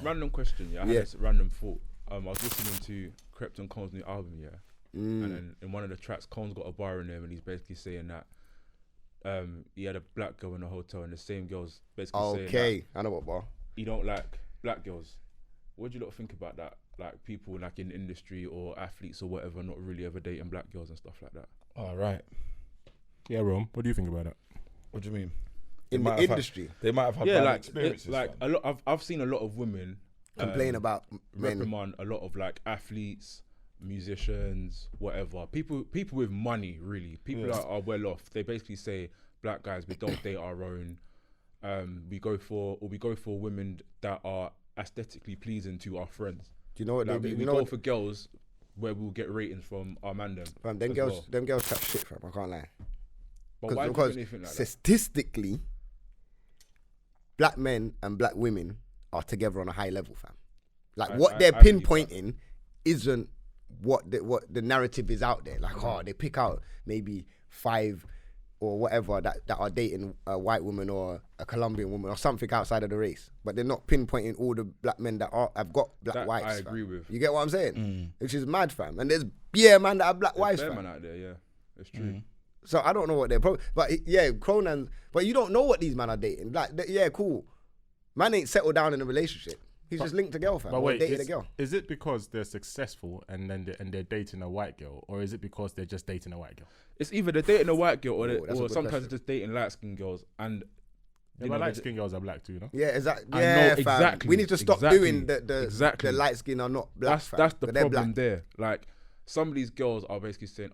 Random question, yeah. I had this random thought. I was listening to Krypton Cole's new album, yeah. And then in one of the tracks, Cole's got a bar in there, and he's basically saying that he had a black girl in a hotel, and the same girl's basically saying that I know what bar. You don't like black girls. What do you lot think about that? Like people like in the industry or athletes or whatever, not really ever dating black girls and stuff like that. All right. Yeah, Rome. What do you think about that? What do you mean? In the industry, they might have had bad experiences. A lot. I've seen a lot of women complain about men. Reprimand a lot of like athletes, musicians, whatever. People with money, really. People are well off. They basically say black guys, we don't date our own. We go for women that are aesthetically pleasing to our friends. Do you know what like they do? We go for girls where we'll get ratings from our man them. Fam, them girls chat shit, fam. I can't lie. But why do you think like statistically, black men and black women are together on a high level, fam. Like what they're pinpointing isn't what the narrative is out there. Like, they pick out maybe 5 or whatever that are dating a white woman or a Colombian woman or something outside of the race, but they're not pinpointing all the black men that have got black wives. I agree with. You get what I'm saying? Which is mad, fam. And there's man that have black wives, fam. Man out there, yeah, it's true. So I don't know what they're but Cronin. But you don't know what these men are dating. Like, cool. Man ain't settled down in a relationship. He's just linked a girl, fam. But wait, dated a girl. Is it because they're successful and then they're dating a white girl, or is it because they're just dating a white girl? It's either they're dating a white girl or sometimes they're just dating light-skinned girls. And light-skinned girls are black too, you know? Yeah, exactly. I know, exactly. We need to stop doing the light skin are not black. That's the problem there. Like, some of these girls are basically saying,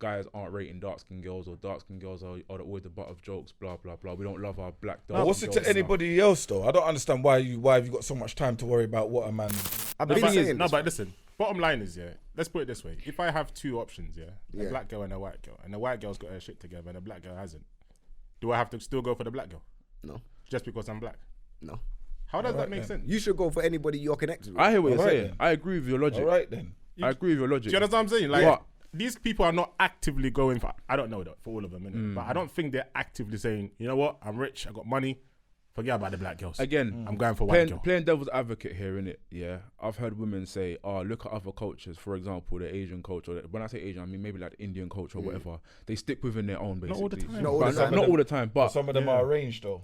guys aren't rating dark-skinned girls, or dark-skinned girls are always the butt of jokes, blah, blah, blah. We don't love our black dark. What's it to anybody else, though? I don't understand why have you got so much time to worry about what a man... But listen, bottom line is, let's put it this way. If I have 2 options, a black girl and a white girl, and the white girl's got her shit together and the black girl hasn't, do I have to still go for the black girl? No. Just because I'm black? No. How does that make sense? You should go for anybody you're connected with. I hear what you're saying. Then. I agree with your logic. All right, then. I agree with your logic. Do you understand what I'm saying? Like, these people are not actively going for, I don't know that for all of them, innit? But I don't think they're actively saying, you know what, I'm rich, I got money, forget about the black girls. Again, I'm going for white girl. Playing devil's advocate here, innit? Yeah. I've heard women say, look at other cultures, for example, the Asian culture. When I say Asian, I mean maybe like the Indian culture or whatever. They stick within their own, basically. Not all the time. Not all the time, but some of them are arranged, though.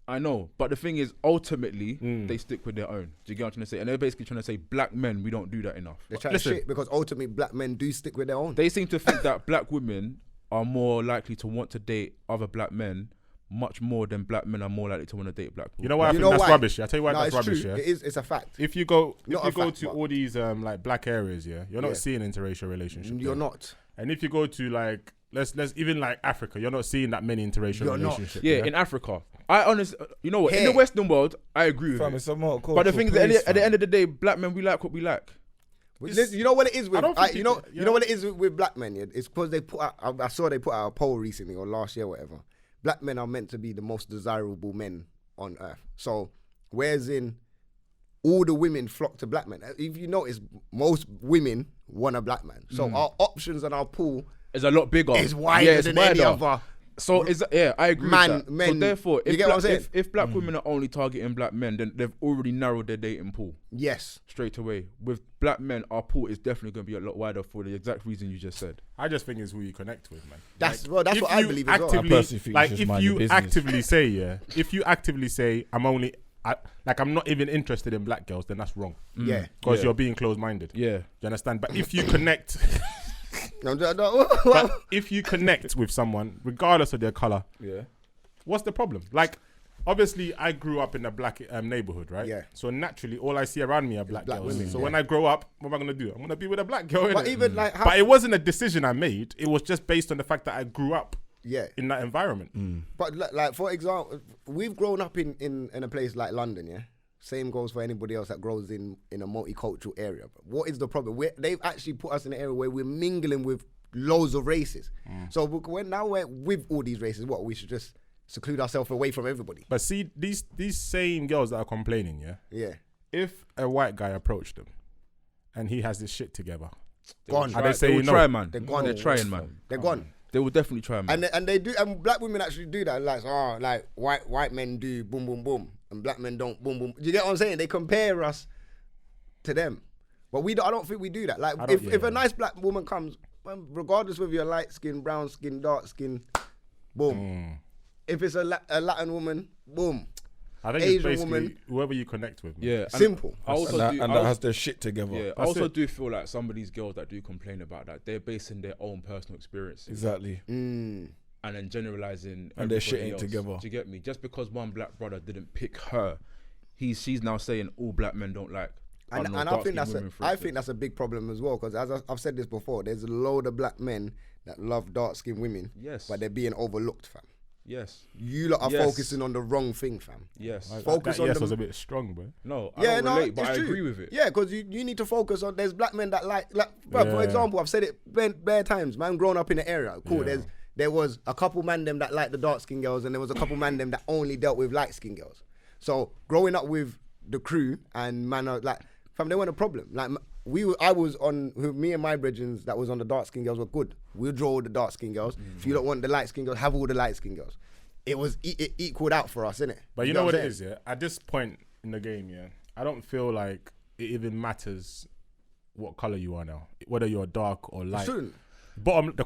I know, but the thing is, ultimately, they stick with their own. Do you get what I'm trying to say? And they're basically trying to say, black men, we don't do that enough. They're trying to shit because ultimately black men do stick with their own. They seem to think that black women are more likely to want to date other black men much more than black men are more likely to want to date black people. You know why I think that's rubbish? I tell you why that's rubbish. True. Yeah, it's a fact. If you go to all these like black areas, you're not seeing interracial relationships. You're not. And if you go to like let's even like Africa, you're not seeing that many interracial relationships. Yeah, in Africa. I honestly, you know what? In the Western world, I agree with it. But the thing is, at the end of the day, black men, we like what we like. Listen, you know what it is with you know what it is with black men. Yeah? It's because they put out. I saw they put out a poll recently or last year, whatever. Black men are meant to be the most desirable men on earth. So, whereas in all the women flock to black men. If you notice, most women want a black man. So our options and our pool is a lot bigger. Is wider than any other. So I agree with that. Men, so therefore, you get what I'm saying? If black women are only targeting black men, then they've already narrowed their dating pool. Yes. Straight away. With black men, our pool is definitely going to be a lot wider for the exact reason you just said. I just think it's who you connect with, man. That's what I believe as well. If you actively say, I'm not even interested in black girls, then that's wrong. Yeah. Because you're being closed-minded. Yeah. You understand? But if you connect... But if you connect with someone, regardless of their colour, what's the problem? Like, obviously, I grew up in a black neighbourhood, right? Yeah. So naturally, all I see around me are black girls. women. So when I grow up, what am I going to do? I'm going to be with a black girl, But innit? even like, but it wasn't a decision I made. It was just based on the fact that I grew up in that environment. But like for example, we've grown up in a place like London, yeah? Same goes for anybody else that grows in a multicultural area. But what is the problem? They've actually put us in an area where we're mingling with loads of races. So now we're with all these races, we should just seclude ourselves away from everybody. But see, these same girls that are complaining, yeah. If a white guy approached them and he has this shit together, gone. They will try, man. They're gone. They're trying, man. They're gone. They will definitely try, man. And they do, and black women actually do that. Like white men do boom, boom, boom. and black men don't boom boom. Do you get what I'm saying? They compare us to them, but I don't think we do that. Like if a nice black woman comes, regardless whether you're light skin, brown skin, dark skin, boom. If it's a Latin woman, boom. I think Asian it's basically woman, whoever you connect with. Man. Yeah, simple. That has their shit together. Yeah, I also do feel like some of these girls that do complain about that, they're basing their own personal experiences. Exactly. And then generalizing. And their shit ain't else. together. Do you get me? Just because one black brother didn't pick her, she's now saying all black men don't like. And I think that's a big problem as well, because as I've said this before, there's a load of black men that love dark skinned women. Yes. But they're being overlooked, fam. Yes. You lot are focusing on the wrong thing, fam. Yes. Focus on was a bit strong, bro. No, I don't relate, but I agree with it. Yeah, because you need to focus on. There's black men that for example, I've said it bare times. Man, grown up in the area, cool. Yeah. There was a couple man them that liked the dark skinned girls, and there was a couple man them that only dealt with light skinned girls. So growing up with the crew and man, like, fam, they weren't a problem. Like I was on with me and my brethren that was on the dark skinned girls were good. We'll draw all the dark skinned girls. If you don't want the light skinned girls, have all the light skinned girls. It equaled out for us, innit? But you know what it is, yeah? At this point in the game, yeah, I don't feel like it even matters what colour you are now, whether you're dark or light. The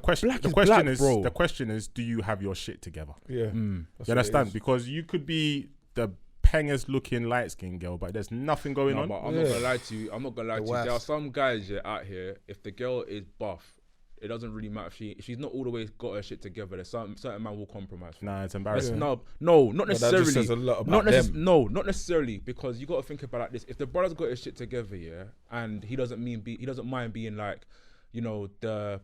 question is, do you have your shit together? Yeah. You understand? Because you could be the pengest looking light skinned girl, but there's nothing going on. But I'm not gonna lie to you. There are some guys out here, if the girl is buff, it doesn't really matter if she's not all the way got her shit together. There's certain man will compromise. Nah, it's embarrassing. No, not necessarily. That just says a lot about them. No, not necessarily, because you got to think about it like this. If the brother's got his shit together, yeah, and he doesn't mind being like, you know, a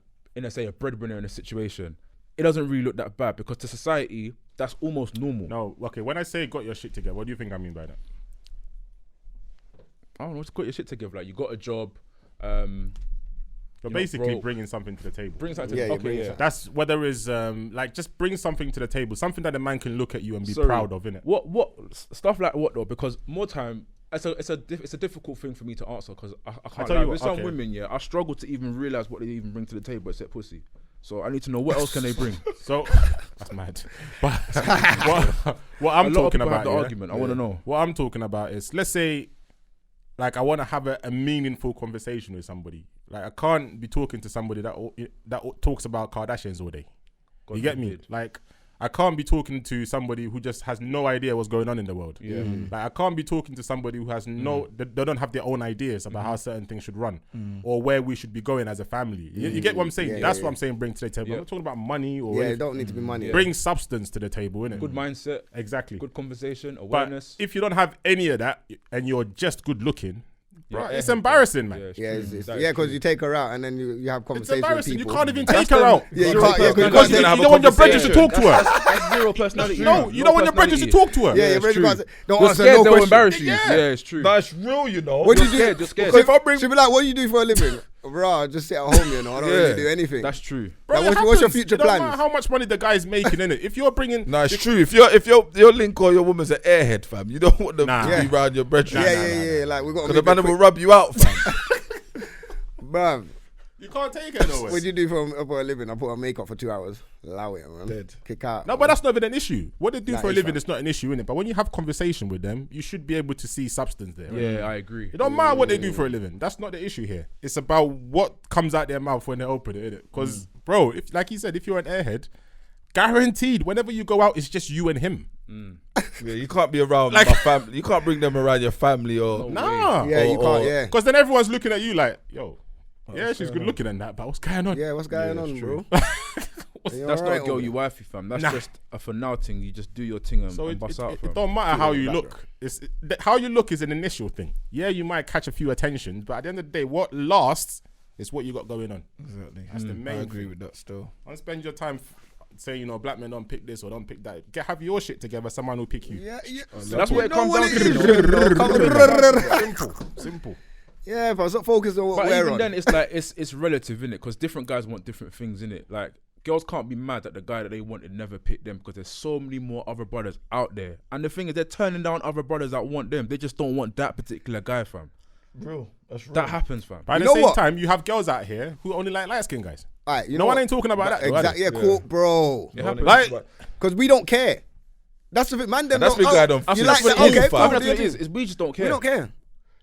breadwinner in a situation, it doesn't really look that bad, because to society that's almost normal. No, okay. When I say got your shit together, what do you think I mean by that? I don't know. What's got your shit together? Like, you got a job. You're basically bringing something to the table. Bring something to the table. Okay, yeah. That's whether it's like just bring something to the table, something that the man can look at you and be proud of, innit? What stuff like what though? Because more time, it's a difficult thing for me to answer, because I can't lie. With some women, I struggle to even realize what they even bring to the table except pussy. So I need to know what else can they bring. So that's mad. But what I'm talking about, the argument. I want to know. What I'm talking about is, let's say, like, I want to have a meaningful conversation with somebody. Like, I can't be talking to somebody that talks about Kardashians all day. You get me? Like, I can't be talking to somebody who just has no idea what's going on in the world. Yeah. Like, I can't be talking to somebody who has they don't have their own ideas about how certain things should run or where we should be going as a family. You get what I'm saying? That's what I'm saying, bring to the table. I'm not talking about money or it don't need to be money. Bring substance to the table, innit? Good mindset. Exactly. Good conversation, awareness. But if you don't have any of that and you're just good looking, bro, it's embarrassing, man. Because you take her out and then you have conversations. It's embarrassing. With people. You can't even take her out. Yeah, you can't. Because you don't want your brethren to talk to her. That's zero personality. No, you don't want your brethren to talk to her. Yeah, your brethren can't. Don't You're answer scared no they'll question. embarrass you. Yeah, it's true. That's real, you know. What do you do? You're scared. So if I bring, she'll be like, "What do you do for a living?" Bro, I just sit at home, you know. I don't really do anything. That's true. Bro, like, what's your future plans? How much money the guy's making in it? If you're bringing, it's true. If your link or your woman's an airhead, fam, you don't want them to be around your brethren. Yeah. Like, we got. Because the man will rub you out, fam. Bruv. You can't take it nowhere. What do you do for a living? I put on makeup for 2 hours. Allow it, man. Dead. Kick out. No, but that's not even an issue. What they do for a living is not an issue, innit? But when you have conversation with them, you should be able to see substance there. Right? Yeah, I agree. It don't matter what they do for a living. That's not the issue here. It's about what comes out their mouth when they open it, innit? Because, bro, if, like he said, if you're an airhead, guaranteed, whenever you go out, it's just you and him. Yeah, you can't be around my family. You can't bring them around your family or... Nah. Yeah, you can't, yeah. Because then everyone's looking at you like, yo... Yeah, she's good looking and that, but what's going on? Yeah, what's going on, bro? That's not a girl you wifey, fam. That's just a for now thing. You just do your thing and bust out, fam. It don't matter how you look. How you look is an initial thing. Yeah, you might catch a few attentions, but at the end of the day, what lasts is what you got going on. Exactly. That's the main I agree thing. with that still. Don't spend your time saying, you know, black men don't pick this or don't pick that. Have your shit together, someone will pick you. Yeah. That's what it comes down to. Simple. Yeah, if I was not focused on what but we're even on. then, it's like it's relative, innit? Because different guys want different things, innit? Like, girls can't be mad that the guy that they wanted never picked them, because there's so many more other brothers out there. And the thing is, they're turning down other brothers that want them. They just don't want that particular guy, fam. Real. That's real. That happens, fam. But at the same time, you have girls out here who only like light skinned guys. Right, no one ain't talking about that. Exactly. Yeah, cool, bro. It happens. Like, because we don't care. That's the thing, man. Them That's been going on. You That's like what that? it is, Okay, fam. fam. That's what it is. We just don't care. We don't care.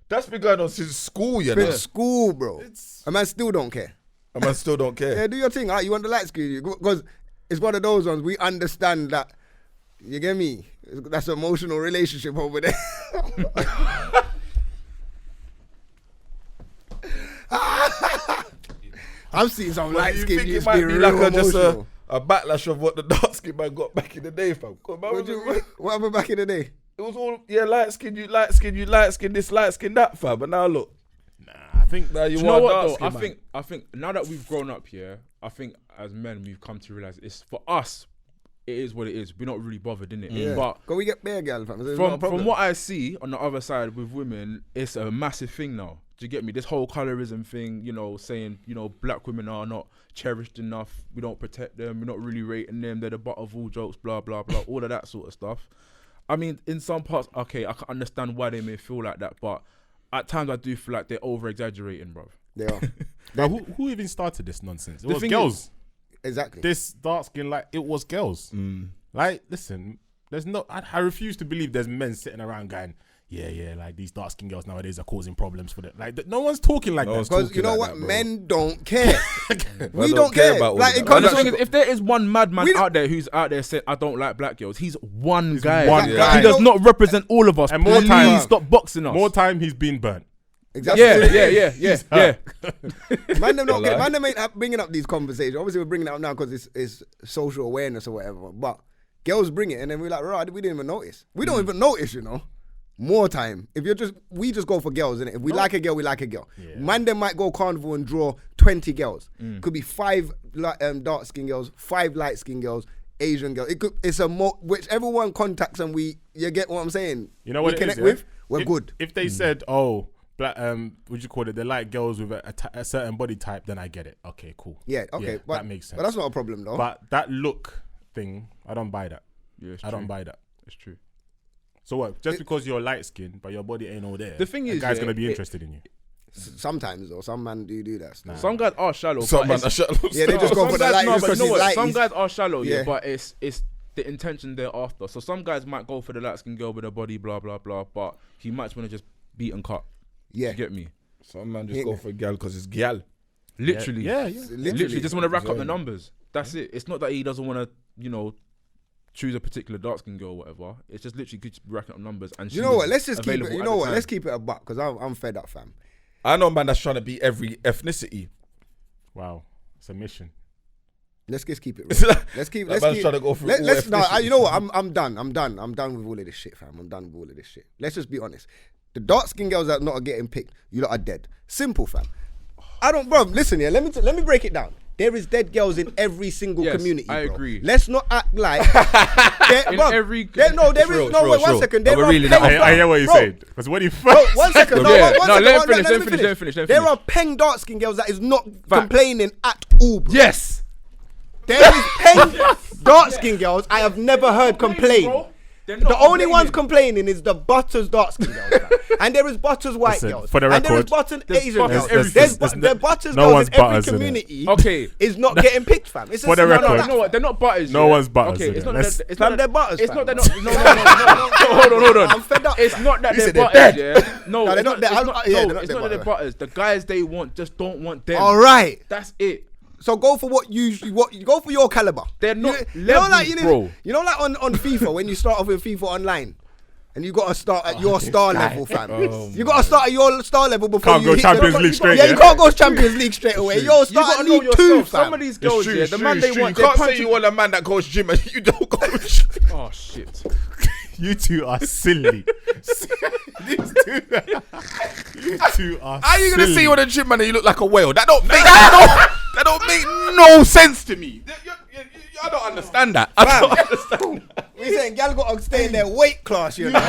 That's been going on since school, you know. Since school, bro. A man still don't care. A man still don't care. Yeah, do your thing. You want the light skin? Because it's one of those ones. We understand that. You get me? That's an emotional relationship over there. I'm seeing some light You skin. think You it might be real like just emotional. a backlash of what the dark skin man got back in the day, fam? What happened back in the day? It was all, light skin, you light skin, this light skin, that, fam. But now look. I think Now you Do you know want what dark though? skin, man. I think now that we've grown up, I think as men we've come to realize it's for us. It is what it is. We're not really bothered, innit? Yeah. But Can we get bare girl, fam? It's not a problem. from what I see on the other side with women, it's a massive thing now. Do you get me? This whole colorism thing, saying, black women are not cherished enough. We don't protect them. We're not really rating them. They're the butt of all jokes, blah, blah, blah, all of that sort of stuff. I mean, in some parts, okay, I can understand why they may feel like that, but at times I do feel like they're over-exaggerating, bruv. They are. Bro, who even started this nonsense? It The was thing girls. Exactly. This dark skin, it was girls. Like, listen, I refuse to believe there's men sitting around going, yeah, like these dark skin girls nowadays are causing problems for them. Like, no one's talking like that. Because you know like what? that, bro. Men don't care. We don't don't care care. about all Like, of it that. comes The to- thing is, if there is one madman We don't- out there who's out there saying, I don't like black girls, he's one guy. one guy. He does not represent all of us. And more Please time- stop boxing us. More time he's been burnt. Exactly. Yeah. Man, them don't get. Man, them ain't bringing up these conversations. Obviously, we're bringing it up now because it's social awareness or whatever. But girls bring it, and then we're like, right, we didn't even notice. We don't even notice, More time. If we just go for girls, innit? If we like a girl, we like a girl. Yeah. Man, them might go carnival and draw 20 girls. Could be 5 dark skin girls, 5 light skin girls, Asian girls. It's whichever one contacts and you get what I'm saying. You know what we it connect is, with. yeah? We're good. If they said, oh, black, what you call it? They like girls with a certain body type, then I get it. Okay, cool. Yeah, okay. But, that makes sense. But that's not a problem, though. But that look thing, I don't buy that. Yeah, it's I don't true. buy that. It's true. So what? Just because you're light skinned, but your body ain't all there. The thing a is, guy's yeah, gonna be it- interested in you. Sometimes, though. Some man do that stuff. Some guys are shallow. Some but man it's- are shallow. Yeah, they just go some for the guys- light. no, just but 'cause you know he's what? light, Some he's- guys are shallow, Yeah. but it's the intention thereafter. So some guys might go for the light skinned girl with a body, blah blah blah, but he might want to just beat and cut. Yeah. You get me? Some man just go for a gal because it's gal. Literally, Yeah. literally just want to rack up the Exactly. numbers. That's it. It's not that he doesn't want to, choose a particular dark skinned girl or whatever. It's just literally good to be racking up numbers. And You know what? Let's just keep it. You know what? Let's keep it a buck because I'm fed up, fam. I know man that's trying to beat every ethnicity. Wow, it's a mission. Let's just keep it real. Let's keep. That Let's man's keep. trying to go through all Let's no. ethnicities. You know what? I'm done. I'm done with all of this shit, fam. I'm done with all of this shit. Let's just be honest. The dark skinned girls that not getting picked, you lot are dead. Simple, fam. I don't, bro. Listen here. Let me break it down. There is dead girls in every single Yes, community. I bro. agree. Let's not act like In bruv, every- there is no. True, Wait, one true. second. But There we're are really peng- not. I hear what you're bro, saying. Because when you Bro, first, one second. No, Yeah. one No, second. let him One- finish, let let me him finish, let him finish, let him There finish. are peng dark skin girls that is not complaining at all, bro. Yes. There is peng dark skin girls I have never heard complain. The only ones complaining is the Butters dark skin girls, fam. And there is Butters white Listen, girls, for the and there is record, Butters there's Asian Butters girls. everywhere. There's Butters no girls one's in every Butters in it. community. Okay. Is not getting picked, fam. It's For the simple as record. that, You know what? They're not butters. No yeah? one's butters, Okay, innit? it's not. Let's- That, it's Fam, not they're that- butters, It's fam. not that. No. Hold on. I'm fed up. It's not that You they're said they're butters. dead. Yeah. No, No, they're it's not dead. It's not. Yeah, No, they're not it's dead not that they're butters. butters. The guys they want just don't want them. All right. That's it. So go for what you go for your caliber. They're not you know, like levels, bro. You know, like on FIFA when you start off with FIFA Online, and you got to start at your star level, fam. You got to start at your star level before Can't you go hit Champions the, League straight, Yeah, yeah? you can't go Champions League straight away. Yo, You start gotta at know League yourself. 2, fam. Some of these girls, yeah, the man It's they true. want. You they're can't say punching- you want a man that goes gym and you don't go. Oh shit. you two are silly. These two are. How are you gonna silly. see you on a gym man and you look like a whale? That don't make no sense to me. I don't understand that. I don't understand that. We saying gal got to stay in their weight class, you know.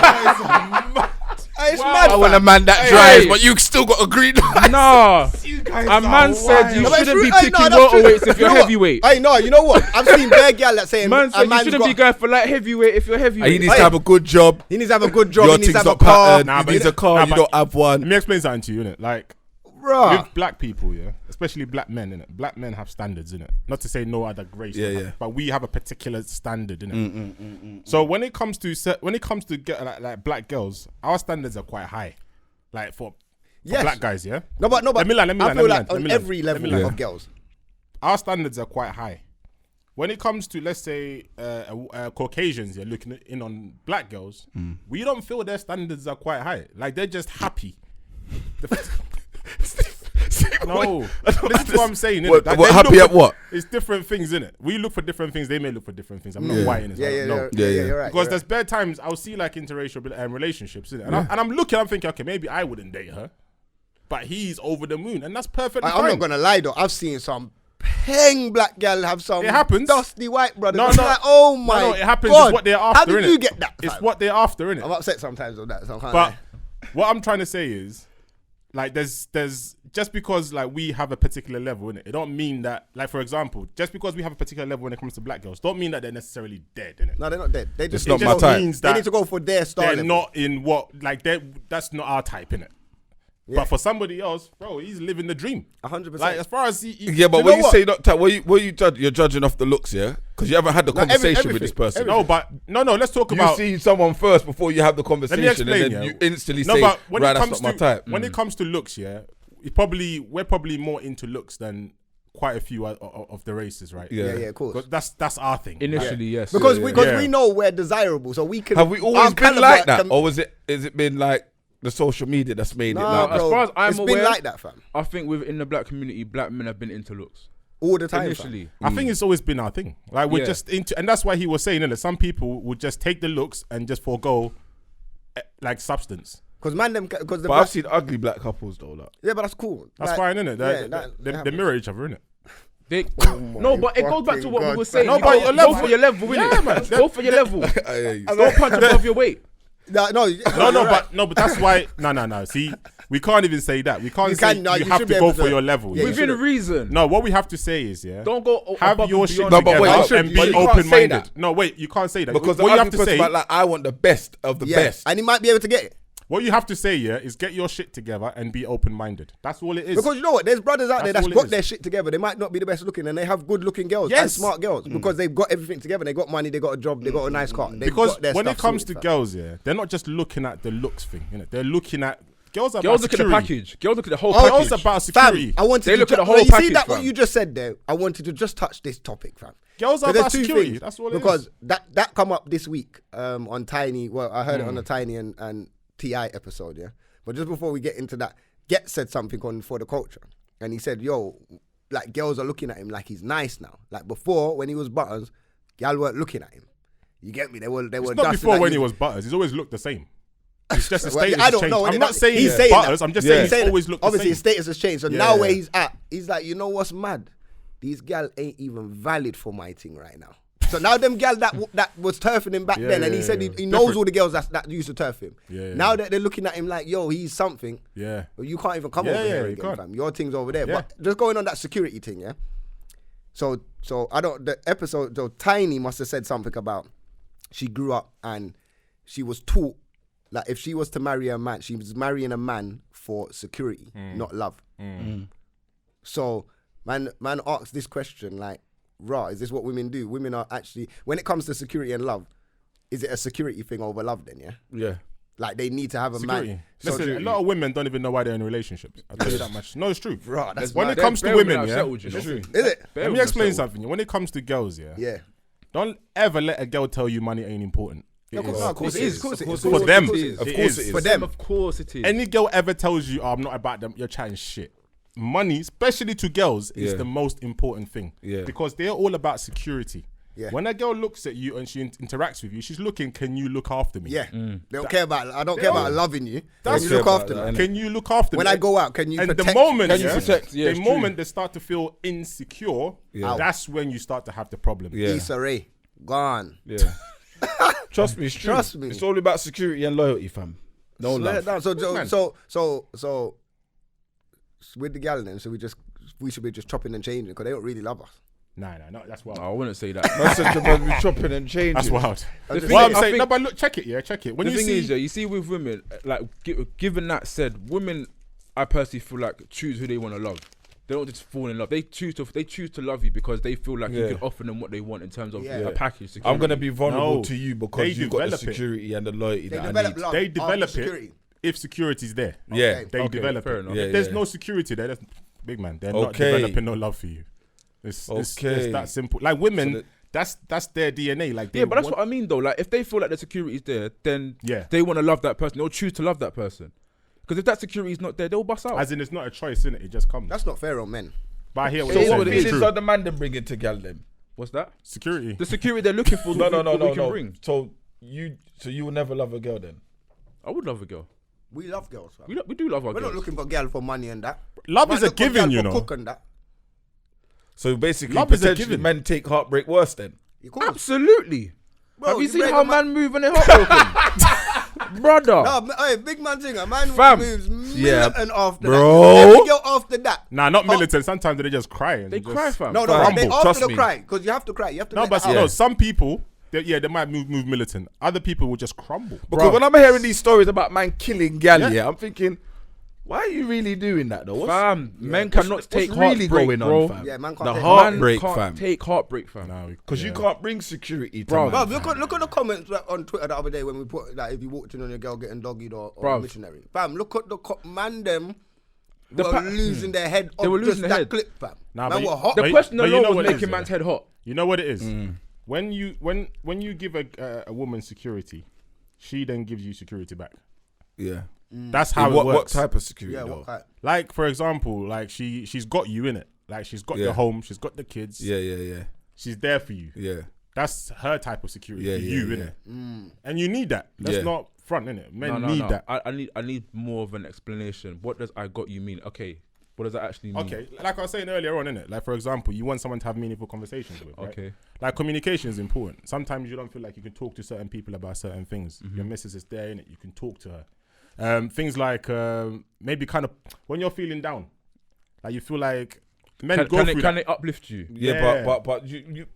It's Wow. mad, I want a fam. man that Hey. drives, but you still got a green light. Nah. You guys A man said you No, but it's shouldn't be true. Hey, picking no, that's true. welterweights if You you're know what? heavyweight. Hey, no, you know what? I've seen bare gal that saying Man a said you man's shouldn't be got. going for light heavyweight if you're heavyweight. You need to Hey. have a good job. He needs to have a good job. Your He needs to thing's have a not car. patterned. Nah, He but- needs a car. nah, You but- don't have one. Let me explain something to you, innit? Like, Bruh. with black people, yeah, especially black men, innit? Black men have standards, innit? Not to say no other race, but we have a particular standard, innit? So when it comes to get like black girls, our standards are quite high, like for black guys, yeah. No, but let me land. I feel like on every level of girls, our standards are quite high. When it comes to, let's say, Caucasians, yeah, looking in on black girls, we don't feel their standards are quite high. Like, they're just happy. No, this is what I'm saying. What Like, happy at what? It's different things, innit? We look for different things. They may look for different things. I'm not whiting it. Yeah, you're right. Because there's bare times I'll see like interracial relationships, innit? And I'm looking, I'm thinking, okay, maybe I wouldn't date her, but he's over the moon, and that's perfectly fine. I'm not gonna lie though. I've seen some peng black girl have some It happens. dusty white brothers. No, like, oh my no, it happens. God. It's what they're after. How did innit? you get that? It's fam? what they're after, innit? I'm upset sometimes with that. So I can't But lie. what I'm trying to say is, like, there's just because like we have a particular level, innit? It don't mean that, like, for example, just because we have a particular level when it comes to black girls, don't mean that they're necessarily dead, innit? No, they're not dead. They just not my type. means They that need to go for their star they're level. not in what, like, that's not our type, innit? Yeah. But for somebody else, bro, he's living the dream. 100%. Like, as far as Yeah, but you when know you what? say not type, you're judging off the looks, yeah? Because you haven't had the conversation with this person. no, but no, let's talk You about. see someone first before you have the conversation, explain, and then yeah. you instantly No, say, but when right, it that's comes not to my type. when it comes to looks, yeah, we're probably more into looks than quite a few of the races, right? yeah, of course. 'Cause that's our thing. Initially, yes. Because Yeah. we know we're desirable, so we can. Have we our always been caliber like that? can- Or has it been like the social media that's made it Nah, like that? as bro, far as I'm it's aware, been like that, fam. I think within the black community, black men have been into looks All the time. initially. I think it's always been our thing. Like, we're Yeah. just into, and that's why he was saying that some people would just take the looks and just forego like substance. Because because But I've seen ugly black couples though. Like. yeah, but that's cool. That's Like, fine, innit? yeah, They mirror each other, innit? They, my no, but it goes back to fucking what we God, were saying. No, You but go, your go level- for your level, innit? Yeah, man. Go for your level. Don't punch above your weight. No, but that's why. No. See, we can't even say that. We can't You say can- no, you you have should to be go able for to- your level. Yeah, you Within should've. reason. No, what we have to say is, yeah, Don't go have above your and shit beyond. No, but together wait, I should- and but be you can't say open-minded. that. No, wait, you can't say that. Because the what you ugly have to person say, might like, I want the best of the Yeah, best. and he might be able to get it. what you have to say, yeah, is get your shit together and be open-minded. That's all it is. Because you know what? There's brothers out there That's that's all it got is. their shit together. They might not be the best looking, and they have good looking girls and Yes. smart girls because they've got everything together. They got money, they got a job, they got a nice car. They've Because got their when it stuff comes to sorted, fam. girls, yeah, they're not just looking at the looks thing. You know, they're looking at girls are Girls about look at the security. package. Girls look at the whole Girls package. are about Fam, security. I wanted They to look at the whole you see package, that fam. what you just said there? I wanted to just touch this topic, fam. Girls are But there's about two security. things, That's all it because is. that come up this week on Tiny. Well, I heard it on the Tiny and TI episode, yeah. But just before we get into that, Get said something on For the Culture, and he said, "Yo, like girls are looking at him like he's nice now. Like before, when he was Butters, y'all weren't looking at him. You get me? They were. It's dusting not before at when you. he was Butters. He's always looked the same. It's just a Well, status I don't change. know. I'm not saying he's he's saying Butters. that. I'm just Yeah. saying He's he's saying always that. looked the Obviously, same. his status has changed. So Yeah. now where he's at, he's like, you know what's mad? These gal ain't even valid for my thing right now. So now them gal that was turfing him back Yeah, then, and he yeah, said yeah. he knows Different. all the girls that used to turf him. Yeah, Now yeah. that they're looking at him like, yo, he's something. Yeah. Well, you can't even come Yeah, over yeah, here you again, can't. fam. Your thing's over there. Yeah. But just going on that security thing, yeah. So I don't. The episode, though, Tiny must have said something about she grew up and she was taught like if she was to marry a man, she was marrying a man for security, not love. So man asks this question like, is this what women do? Women are actually, when it comes to security and love, is it a security thing over love then, yeah? Yeah. Like they need to have a Security. man. Listen, a lot of women don't even know why they're in relationships. I'll tell you that much. No, it's true. Bro, that's when mad. it comes to Bare women, have yeah. settled, you know. Is it? Let me explain something. When it comes to girls, yeah, Yeah. don't ever let a girl tell you money ain't important. No, It of is. course it is. Of course it is. For them, Of course it is. it Of course is. it For is. them. Of course it is. Any girl ever tells you, I'm not about them, you're chatting shit. Money, especially to girls, is Yeah. the most important thing. Yeah. Because they're all about security. Yeah. When a girl looks at you and she interacts with you, she's looking, can you look after me? Yeah. They don't care about, I don't care about loving you. That's Can you look care after about me? that, Can you look after When me? I go out, can you And protect the moment, Can you yeah, protect? Yeah, the it's moment they start to feel insecure, Yeah. that's when you start to have the problem. Yeah. Issa Rae, gone. Yeah. Trust me, it's true. Trust me. It's all about security and loyalty, fam. No love. No, Man. so with the gal then, so we should be just chopping and changing because they don't really love us. No, that's wild. I wouldn't say that. That's such a be chopping and changing. That's wild. I'm just Well, I'm saying, saying, I no, think- but look, check it. When The you thing see, is, yeah, you see with women, like given that said, women, I personally feel like choose who they want to love. They don't just fall in love. They choose to love you because they feel like you can offer them what they want in terms of a package. Security. I'm gonna be vulnerable to you because you've got the security and the loyalty that I need. They develop it if security's there. Yeah, they develop it. Enough. If there's no security there, that's big man. They're not developing no love for you. It's that simple. Like women, that's their DNA. Like but that's what I mean though. Like if they feel like the security is there, then they want to love that person. They'll choose to love that person. Because if that security is not there, they'll bust out. As in, it's not a choice, innit? It just comes. That's not fair on men. But I hear what So you're what saying. feelings are the man them bringing to gal them? What's that? Security. The security they're looking for. No. We can bring. So you will never love a girl then? I would love a girl. We love girls. Fam. We do love our We're girls. not looking for girl for money and that. Love is a given, you know. Cook and that. So basically, Love is a potentially given. men take heartbreak worse then? Absolutely. Bro, have you seen read how the man move when they're heartbroken? Brother. No, hey, big man thing. A man Fam. moves militant after bro. that. Every girl after that. Nah, not militant. Sometimes they just cry. They cry, fam. No, Fam. they Trust after the me. cry because you have to cry. You have to. No, let but it out. no, some people, they might move militant. Other people will just crumble. Because when I'm hearing these stories about man killing gal, I'm thinking, why are you really doing that though? Fam, men cannot take what's really heartbreak, going on, bro. fam? Yeah, man can't The take heartbreak, Man fam. can't take heartbreak, fam. Because you can't bring security to Bro, man, Bruv, fam. look at the comments on Twitter the other day when we put like if you walked in on your girl getting doggied or Bruv. a missionary. Fam, look at the man them The were pa- losing their head They on were just losing that their head. clip, fam. Nah, Man but were hot. The But question you alone know was what it making is, man's yeah? head hot. You know what it is? When you give a woman security, she then gives you security back. Yeah. That's how What it works. type of security Yeah, though? what kind? Like for example, like she's got you in it. Like she's got your home, she's got the kids. Yeah. She's there for you. Yeah. That's her type of security Yeah, for yeah, you, yeah. innit? And you need that. That's Yeah. not front, innit? Men No. need that. I need more of an explanation. What does I got you mean? Okay, what does that actually mean? Okay, like I was saying earlier on, innit? Like for example, you want someone to have meaningful conversations with, right? Okay. Like communication is important. Sometimes you don't feel like you can talk to certain people about certain things. Your missus is there, innit? You can talk to her. Things like maybe kind of when you're feeling down, like you feel like men go through Can that. it uplift you? Yeah.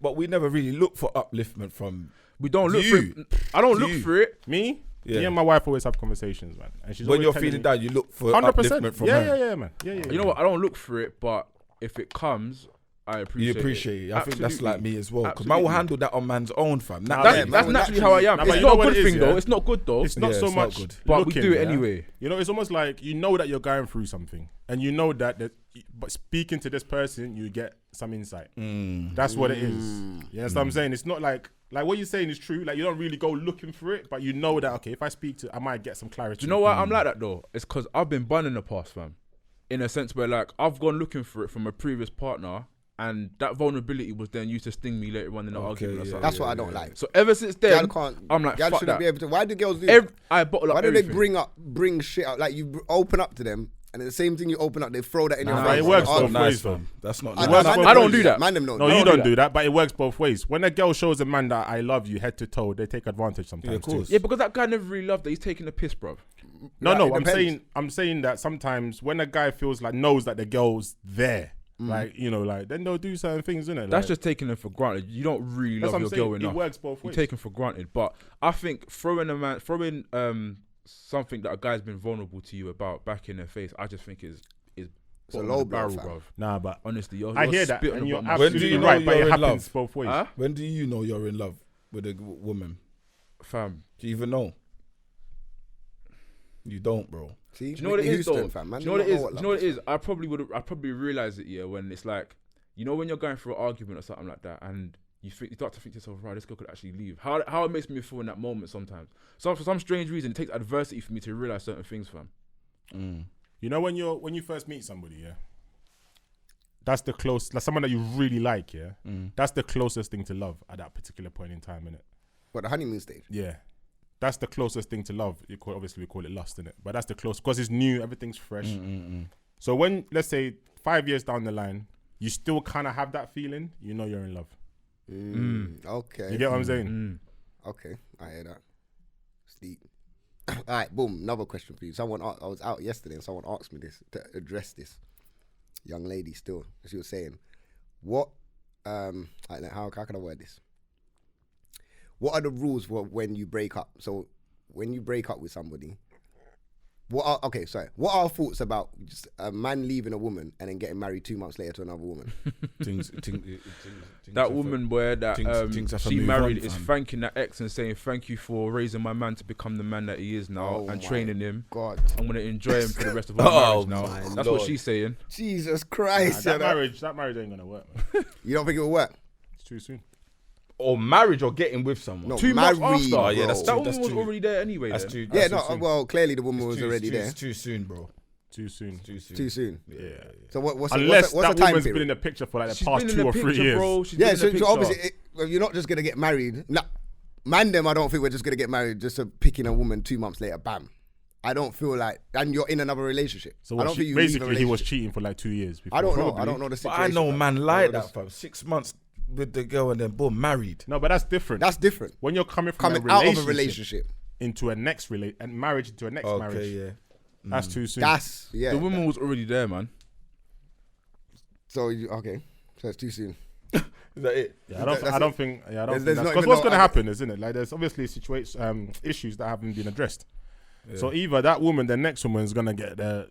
But we never really look for upliftment from. We don't look You. for it. I don't look You. for it. Me Yeah. and my wife always have conversations, man. And she's When always you're telling feeling me, down, you look for 100%. upliftment from her. Yeah, man. Yeah. You know what? I don't look for it, but if it comes, I You appreciate it. appreciate it. I think that's like Absolutely. me as well. Because man will handle that on man's own, fam. Nah, That's, Yeah, that's man, naturally how I am. Nah, but It's you not know a what good it is, thing yeah? though. It's not good though. It's not Yeah, so it's not much, good. But looking, we do it yeah? anyway. You know, it's almost like you know that you're going through something, and you know that but speaking to this person, you get some insight. That's what it is. You know what I'm saying? It's not like what you're saying is true. Like you don't really go looking for it, but you know that okay, if I speak to, I might get some clarity. Do you know why I'm like that though? It's because I've been bun in the past, fam. In a sense where like I've gone looking for it from a previous partner, and that vulnerability was then used to sting me later on in the argument or something. That's what I don't like. So ever since then, Girl can't. I'm like, girl fuck shouldn't that. be able to. Why do girls do that? I bottle up Why do everything. they bring shit out? Like you open up to them, and the same thing you open up, they throw that in your Nah, face. it works Oh, both Nice, ways, though. fam. That's not I- nice. I don't do that. Man, them know. No, I you don't don't do do that, but it works both ways. When a girl shows a man that I love you head to toe, they take advantage sometimes. Yeah, of course. Yeah, because that guy never really loved that. He's taking the piss, bro. No, It I'm depends. saying that sometimes when a guy feels like knows that the girl's there, like you know, like then they'll do certain things, innit? That's like, just taking them for granted. You don't really that's love what your I'm girl saying. enough. It works both You ways. take them for granted. But I think throwing something that a guy's been vulnerable to you about back in their face, I just think is It's a bottom low of the barrel, blow, fam. bruv. Nah, but Honestly, I hear that, spit on and the you're bottom of- When do absolutely you know right, but you're it in happens love? both ways. Huh? When do you know you're in love with a woman? Fam. Do you even know? You don't, bro. See, Do you know what it Whitney is Houston, though? fam. Man, Do you know what it is? love Do you know what it is. is? I probably realize it, yeah, when it's like, you know, when you're going through an argument or something like that, and you start to think to yourself, right, this girl could actually leave. How it makes me feel in that moment sometimes. So for some strange reason, it takes adversity for me to realize certain things, fam. You know when you first meet somebody, yeah. That's the close, like someone that you really like, yeah. That's the closest thing to love at that particular point in time, innit? What, the honeymoon stage? Yeah, that's the closest thing to love. Obviously, we call it lust, innit? But that's the close because it's new, everything's fresh. So when, let's say, 5 years down the line, you still kind of have that feeling, you know you're in love. Okay. You get what I'm saying? Okay, I hear that. It's deep. All right, boom. Another question for you. I was out yesterday and someone asked me this to address this. Young lady still. She was saying, what, how can I word this? What are the rules for when you break up? So when you break up with somebody, What are our thoughts about just a man leaving a woman and then getting married 2 months later to another woman? That woman where that she married is thanking that ex and saying thank you for raising my man to become the man that he is now and training him. God, I'm gonna enjoy him for the rest of our marriage now. That's what she's saying. Jesus Christ, that marriage ain't gonna work, man. You don't think it will work? It's too soon. Or marriage or getting with someone. No, 2 months married, after. bro. Yeah, That woman was already there anyway. That's then. too. That's too soon. Well, clearly the woman was already there. It's too soon, bro. Too soon. Too soon. Yeah. So what's Unless the time woman's period? been in the picture for like the She's past been in 2 or the 3 picture, years. bro. She's Yeah, been in the so picture. obviously you're not just gonna get married. Nah, man, I don't think we're just gonna get married just to picking a woman 2 months later. Bam. I don't feel like, and you're in another relationship. So I don't think you leave a basically he was relationship. cheating for like 2 years. Before. I don't know the But situation. I know fam. man I like know that, fam. 6 months with the girl and then boom, married. No, but that's different. That's different. When you're coming from Coming out of a relationship. into a next and marriage into a next marriage. Yeah. That's too soon. That's The woman was already there, man. So it's too soon. Is that it? Yeah, I don't think. Yeah, I don't think There's that's not because even what's no going to other- happen, isn't it? Like, there's obviously issues that haven't been addressed. Yeah. So either that woman, the next woman, is gonna get the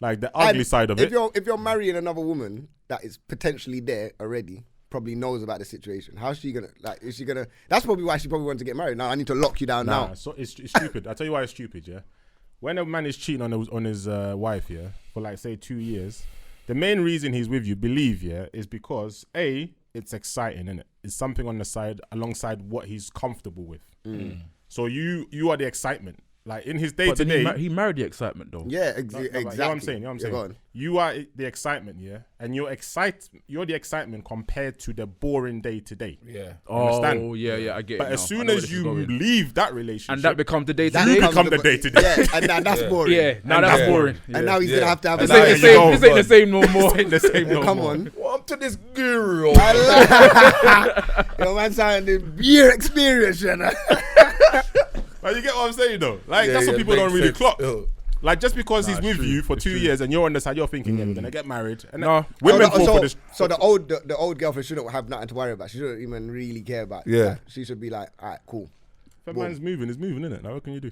like the ugly And side of if it. If you're marrying another woman that is potentially there already, probably knows about the situation. How's she gonna is she gonna? That's probably why she probably wanted to get married. Now I need to lock you down now. So it's stupid. I tell you why it's stupid. Yeah, when a man is cheating on his wife, yeah, for like say 2 years, the main reason he's with you, is because it's exciting, innit? It's something on the side alongside what he's comfortable with. So you are the excitement. Like in his day to day, He married the excitement though. Yeah, exactly. exactly. You know what I'm saying? You are the excitement, yeah, and you're the excitement compared to the boring day to day. Yeah. Oh, yeah, I get it. But as now. soon I know as where this is you going. leave that relationship, And that becomes the day to That day. become the day-to-day. Yeah, and now that's boring. Yeah, now that's boring. And now he's gonna have to have. This now ain't there you go, this ain't the same no more. This ain't the same no Come more. on. What to this guru? Yo, man, saying the beer experience, you know. Like, you get what I'm saying though? Like, Yeah, that's what yeah, people don't makes really sense. clock. Oh. Like, just because he's with true. you for It's 2 true. years and you're on the side, you're thinking, yeah, we're gonna get married. And No. women fall for this. So the old girlfriend shouldn't have nothing to worry about. She shouldn't even really care about. Yeah. That. She should be like, all right, cool. If a man's moving, is moving, innit? Now, what can you do?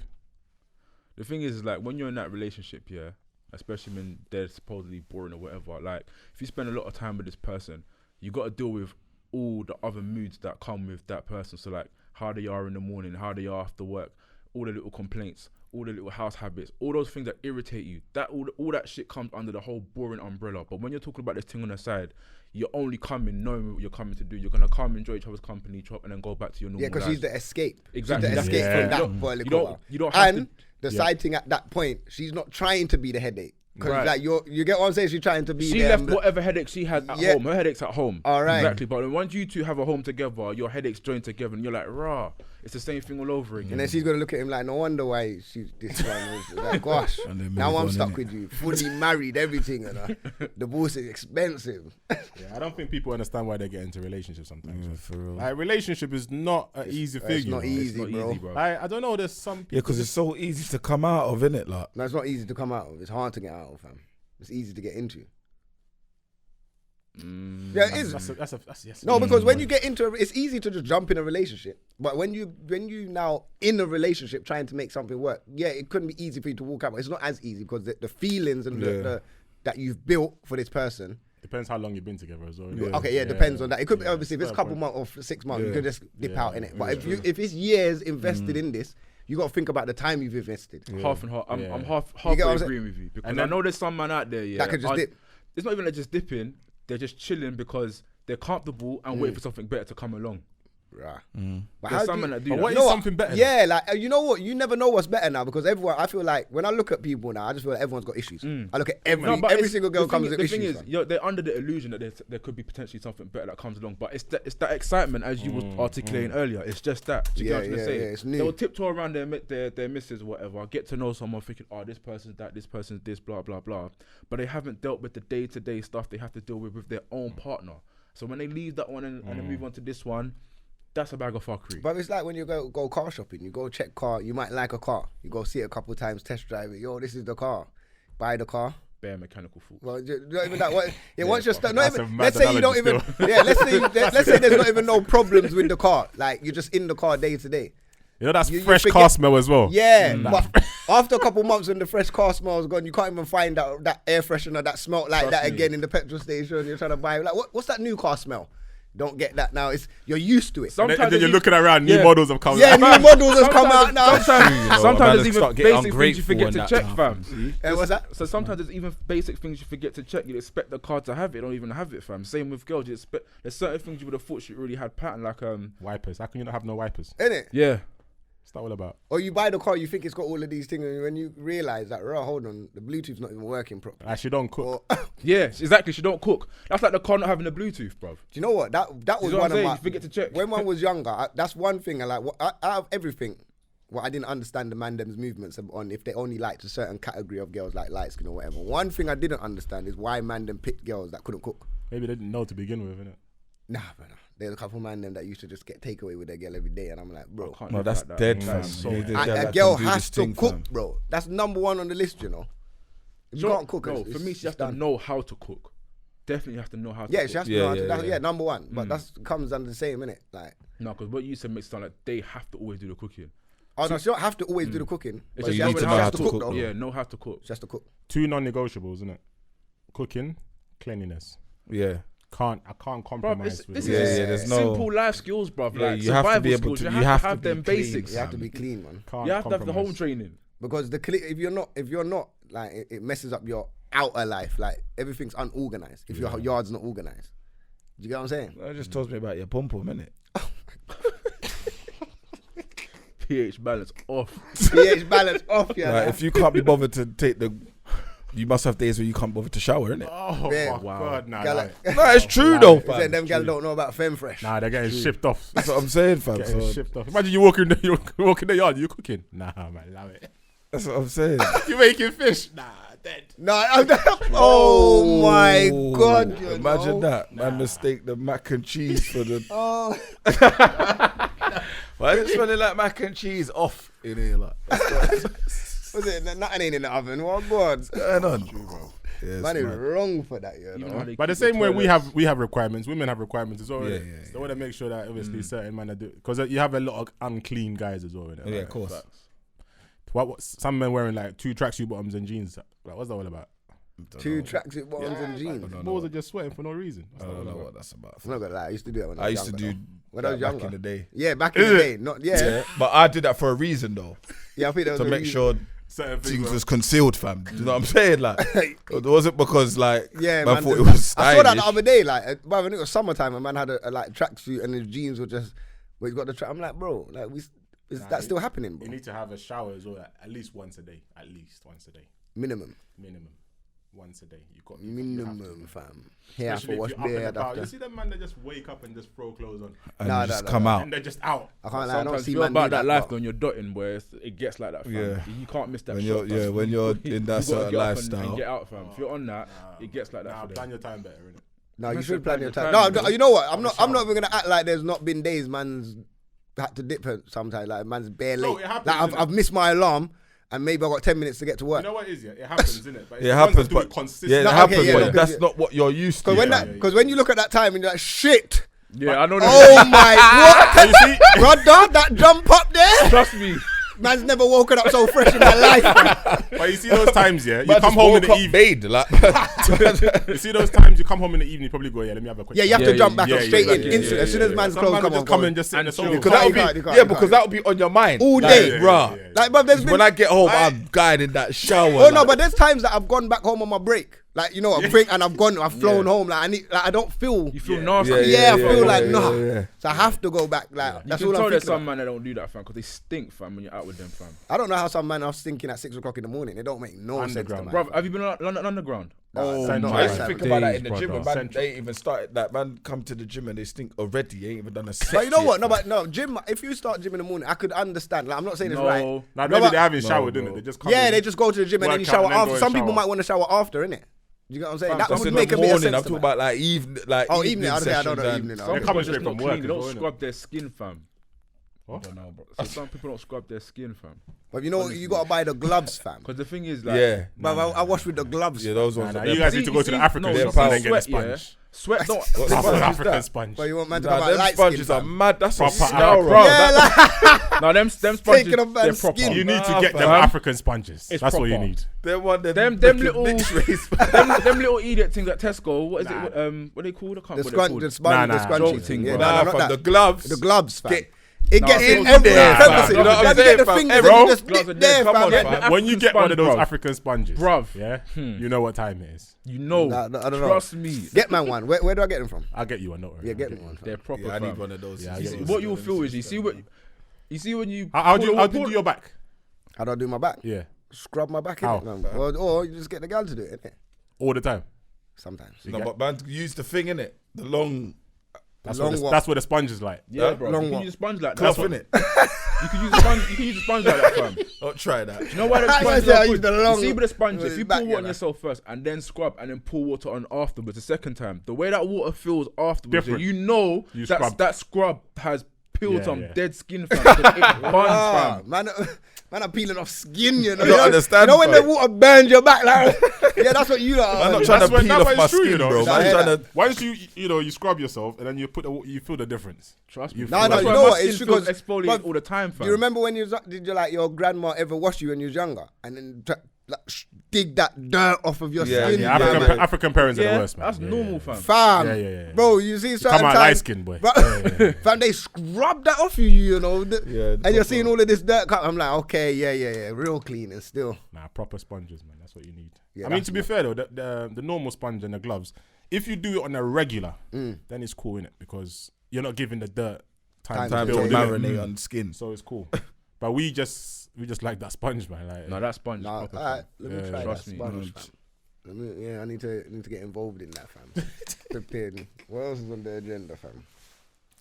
The thing is, like, when you're in that relationship, yeah, especially when they're supposedly boring or whatever, like, if you spend a lot of time with this person, you got to deal with all the other moods that come with that person. So, like, how they are in the morning, how they are after work, all the little complaints, all the little house habits, all those things that irritate you. That all that shit comes under the whole boring umbrella. But when you're talking about this thing on the side, you're only coming knowing what you're coming to do. You're gonna come enjoy each other's company, chop, and then go back to your normal Yeah, because life. she's the escape. Exactly. She's the escape Yeah. from that You boiling don't- water. you don't have And to- the side thing at that point, she's not trying to be the headache. Because Right. like you get what I'm saying? She's trying to be She there. left whatever headache she had at Yeah. home. Her headache's at home. All right. Exactly. But once you two have a home together, your headaches join together, and you're like, rah, it's the same thing all over again. And then she's gonna look at him like, no wonder why this one was like, gosh, And then now move I'm on, stuck innit? with you, fully married, everything, and divorce is expensive. Yeah, I don't think people understand why they get into relationships sometimes. Yeah, for real. Like, relationship is not an easy thing. It's not you know? easy, Not bro. easy, bro. I don't know. There's some people. Yeah, because it's so easy to come out of, innit? Like, No, it's not easy to come out of. It's hard to get out of, fam. It's easy to get into. Yeah, it is. That's yes. No, because when you get into it's easy to just jump in a relationship. But when you now in a relationship trying to make something work, yeah, it couldn't be easy for you to walk out. But it's not as easy because the feelings and the that you've built for this person. Depends how long you've been together as well. Okay, yeah, depends on that. It could be obviously if it's a couple months or 6 months, you Yeah. could just dip out in it. But Yeah. if it's years invested in this, you got to think about the time you've invested. Half and half. I'm Yeah. I'm half You get what halfway I'm saying? agreeing with you because And I then- know there's some man out there, yeah, That could just dip. It's not even like just dipping. They're just chilling because they're comfortable and waiting for something better to come along. Right. But There's how some do men you- that do But that. what You is know something better? Yeah, like you know what? You never know what's better now because everyone. I feel like when I look at people now, I just feel like everyone's got issues. I look at every No, but every it's- single girl the thing comes is- with the issues. thing is, fam. they're under the illusion that there could be potentially something better that comes along, but it's that excitement as you was articulating earlier. It's just that. Do you get what I'm trying to say? yeah, it's new. They'll tiptoe around their misses or whatever, get to know someone, thinking, oh, this person's that, this person's this, blah blah blah, but they haven't dealt with the day-to-day stuff they have to deal with their own partner. So when they leave that one and then move on to this one, that's a bag of fuckery. But it's like when you go car shopping, you go check car. You might like a car. You go see it a couple times, test drive it. Yo, this is the car. Buy the car. Bare mechanical fault. Well, not even that. Yeah, once you're stuck. that's a mad Let's say you don't analogy even. Yeah, let's say there's not even no problems with the car. Like you're just in the car day to day. You know that's fresh car smell as well. Yeah, but after a couple months when the fresh car smell is gone, you can't even find that air freshener that smelled like that again in the petrol station. You're trying to buy like what's that new car smell? Don't get that now. You're used to it. And then you're looking around, new models have come out. Yeah, new models have come out now. Sometimes there's even basic things you forget to check, fam. What's that? So sometimes there's even basic things you forget to check. You expect the car to have it, don't even have it, fam. Same with girls. You expect there's certain things you would have thought she already had pattern, like wipers. How can you not have no wipers? Innit? Yeah. What's that all about? Or you buy the car, you think it's got all of these things, and when you realise that, hold on, the Bluetooth's not even working properly. She don't cook. Yeah, exactly. She don't cook. That's like the car not having a Bluetooth, bruv. Do you know what? That was one of my. You forget to check. When one was younger, that's one thing. Out of everything, I didn't understand the mandem's movements on if they only liked a certain category of girls, like light skin or whatever. One thing I didn't understand is why mandem picked girls that couldn't cook. Maybe they didn't know to begin with, innit? Nah, bro. There's a couple man them that used to just get takeaway with their girl every day, and I'm like, bro, no, that's like dead, that. fam. A girl has to cook, bro. That's number one on the list, you know. If you can't cook, no, for me, she has to know how to cook. Definitely has to know how to cook. Yeah, she has to know how to. That's number one. But that comes under the same, innit? Like, no, because what you said makes it sound like they have to always do the cooking. Oh, no, she don't have to always do the cooking. It's But just she you need to know has how to to cook, cook. though. Yeah, know how to cook. She has to cook. 2 non-negotiables, innit? Cooking, cleanliness. Yeah. I can't compromise Bruv, with this it. is there's no simple life skills, bruv. Yeah, Like you have to be survival able skills. to- You have to have them be clean. basics. You have to be clean, man. Can't You have to have the compromise. home training. Because if you're not like it messes up your outer life. Like everything's unorganized if your yard's not organized. Do you get what I'm saying? That just tells me about your pom pom, innit? pH balance off. pH balance off, yeah. Like, if you can't be bothered to take you must have days where you can't bother to shower, innit? Oh, Yeah. my Wow. God. Nah, Gal- nah. No, it's true though, He said fam. them gal don't know about Femme Fresh. Nah, they're getting shipped off. That's what I'm saying, fam. Getting So, shipped off. Imagine you walk in the yard, you cooking. Nah, man, love it. that's what I'm saying. You making fish? Nah, dead. No, oh my God! you Imagine know? that. Man mistake the mac and cheese for the... Oh, Why is it smelling like mac and cheese off in here? Like, was it? Nothing ain't in the oven. Oh God! what's going on? Yeah, Man is mad. wrong for that, you Even know. how they But the keep same way we toilets. have requirements, women have requirements as well. Yeah, innit? yeah, So they want to make sure that obviously certain men are do because you have a lot of unclean guys as well. Innit? Yeah, Like, of course. Facts. what some men wearing like 2 tracksuit bottoms and jeans. Like, what's that all about? 2 tracksuit bottoms and jeans. Balls are just sweating for no reason. I don't know what that's about. I'm not gonna lie. I used to do it when I I was used to younger, do though. When I was that younger. back in the day. Yeah, back in the day. Not yeah. But I did that for a reason though, Yeah, I think there was to a make reason. sure Certain things things. was concealed, fam. Do you know what I'm saying? Like, it wasn't because like Yeah, man man. thought it was I saw that the stylish. other day. Like, but when it was summertime, a man had a like tracksuit and his jeans were just. Where he got the track. I'm like, bro, like is that still happening, bro? You need to have a shower as well, at least once a day. At least once a day, Minimum. once a day. You have to. Minimum, fam. Here Especially for wash if you're up and beard about. You after. see them man that just wake up and just throw clothes on, And Nah, you just nah, come nah. out. and they're just out. I can't lie. I don't Sometimes see if you're man about do that life, but- when you're dotting, where it gets like that, fam. Yeah. You can't miss that When shot, you're- fam. when you're in that You gotta sort of get up and lifestyle. get out, fam. If you're on that, it gets like that. Nah, for them. plan your time better, innit? No, you Must should have plan your planned time. your No, time, you know what? I'm Have a not shower. even gonna act like there's not been days man's had to dip it sometimes. Like man's bare No, late. it happens, Like innit? I've missed my alarm and maybe I got 10 minutes to get to work. You know what it is? Yeah, it happens, innit? But it's It the ones happens, that do but it consistently. yeah, it No, okay, happens, yeah, but no, that's yeah. not what you're used to. Because when fam. when you look at that time and you're like, shit. Yeah, I know. Oh my, And you see, brother, that jump up there. Trust me. Man's never woken up so fresh in my life. Man. but you see those times, yeah. You Man come just home in woke the up evening. bathed, like, You see those times you come home in the evening, you probably go, yeah, let me have a quick. Yeah, you have shower. to jump back yeah, up yeah, straight in exactly, instant. As soon as man's Some clothes man come will off. just come and just sit in the sofa. because No, that'll you be, can't, you can't, yeah, you because can't. that'll be on your mind All Like, day. bruh. Like, but there's been When I get home, I'm guided in that shower. Oh no, like, but there's times that I've gone back home on my break. Like, you know, a break and I've flown home. Like I don't feel. You feel nasty. Yeah, I feel like nah. yeah. So I have to go back. Like You that's can all tell I'm there's thinking. some man that don't do that, fam, because they stink, fam, when you're out with them, fam. I don't know how some man are thinking at 6 o'clock in the morning. It don't make no sense to Underground. man. Bro, have you been on London Underground? Oh, Central. no, I I used used to to think think about that days, in the brother. gym when man, Central. they ain't even started. Like man, come to the gym and they stink already. They ain't even done a set. But you know what? yet, No, gym. If you start gym in the morning, I could understand. Like I'm not saying it's No. right. Now No, maybe but- they haven't showered, bro. didn't they? They just come Yeah, in. they just go to the gym and then you Work out shower and then go after. and Some people shower. might want to shower after, innit? You know what I'm saying? Fam, That some would in make the a bit of morning. sense. I'm to talking me. about like evening. Oh, evening, I don't know sessions and- evening, no. Some They're people coming just straight not from work clean. They as don't well, innit? scrub their skin, fam. What? I don't know, bro. So some people don't scrub their skin, fam. But you know, you gotta buy the gloves, fam. Because the thing is, like, Yeah, But I wash with the gloves. yeah, those ones. Nah, are you them. guys need to go to the African no, shop they're and then get the sweat, yeah. sponge. Sweat don't. What South sponge is African that? sponge. But you want man to Nah, come out them light sponges skin, are fam. mad. That's a Proper scourer. Bro, Yeah, like, No, them sponges. Taking off They're man's proper. skin. You need to Nah, get them fam. African sponges. It's That's what you proper. need. Them little, them little idiot things at Tesco. What is it? What are they called? I can't The remember what they're sponge, called. the Nah, scrunchy joke thing. thing, Yeah, bro. nah, Nah, not from that. the gloves. The gloves, fam. Get- It Nah, gets it in was everywhere. there, fam. fam. You know what I'm Fam, you get the saying, fingers fam? and you just Gloves stick are there, there, come on, fam. fam. When you African get one of sponge, those bruv. African sponges, Bruv. yeah, you know what time it is. You know. Nah, I don't know. Trust me. Get man one. Where do I get them from? I'll get you one. Don't worry. Yeah, I'll get you me one. They're proper. Yeah, I need fam. one of those. Yeah, I You get see, you. what you'll feel is you see when you. How pull do it- you do your back? How do I do my back? Yeah, Scrub my back, How? innit, man? Or you just get the gal to do it, innit? all the time. Sometimes. No, but man, use the thing in it. The long That's Long what walk. that's what the sponge is like. Yeah, bro. Long You can one. use a sponge like that. cuff in it. You can use a sponge. You can use a sponge like that, fam. Don't try that. You know why the I sponge said I are use good? the long- You see with the sponge, with if you the back, pour water on yeah. yourself first and then scrub and then pour water on afterwards, the second time, the way that water feels afterwards, Different. you know You that scrub. that scrub has peeled Yeah, some yeah. dead skin, fam. 'Cause it burns, Ah, fam. man, I'm peeling off skin, you know. I don't understand, You know when bro. the water burns your back, like, yeah, that's what you are. I'm not trying to That's peel off my it's true, skin, you know. bro. It's Man, like- trying to. Once you scrub yourself and then you put you feel the difference. Trust me. No, That's you why know my what? skin It's feels because- exfoliate but all the time, fam. Do you remember when did you like your grandma ever wash you when you was younger and then dig that dirt off of your Yeah, skin? Yeah, fam? African parents are Yeah, the worst, man. that's Yeah, normal, yeah, fam. Fam, Yeah. bro, you see certain Come out times, light skin, boy. bro, fam, they scrub that off you know, Yeah, and you're seeing all of this dirt come. I'm like, okay, yeah, real clean and still. Nah, proper sponges, man. That's what you need. Yeah, I mean, that's to be fair though, the normal sponge and the gloves, if you do it on a regular, Mm. then it's cool, innit? Because you're not giving the dirt time Time to to build, build, innit? marinate on skin. So it's cool. But we just like that sponge, man. Like, No, that sponge is Nah, proper, alright, fam. let me Yeah, try trust that me. sponge, fam. Yeah, I need to get involved in that, fam. Prepared. What else is on the agenda, fam?